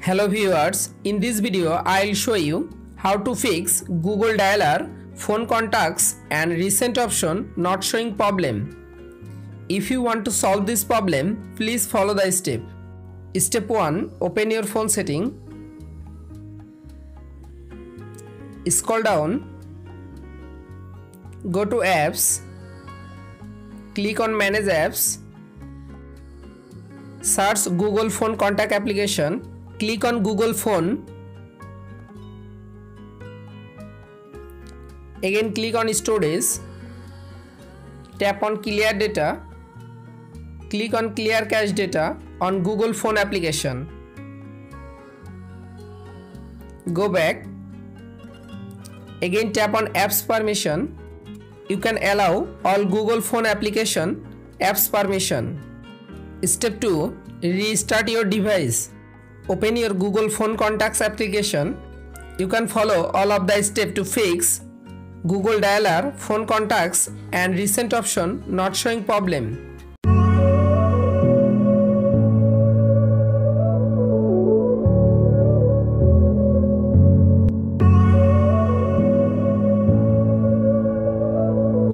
Hello viewers, in this video I'll show you how to fix Google Dialer, phone contacts and recent option not showing problem. If you want to solve this problem, please follow the step. Step 1. Open your phone setting. Scroll down. Go to apps. Click on manage apps. Search Google phone contact application. Click on Google phone. Again click on storage. Tap on clear data. Click on clear cache data on Google phone application. Go back. Again tap on apps permission. You can allow all Google phone application apps permission. Step 2. Restart your device. Open your Google phone contacts application. You can follow all of the steps to fix Google Dialer, phone contacts and recent option not showing problem.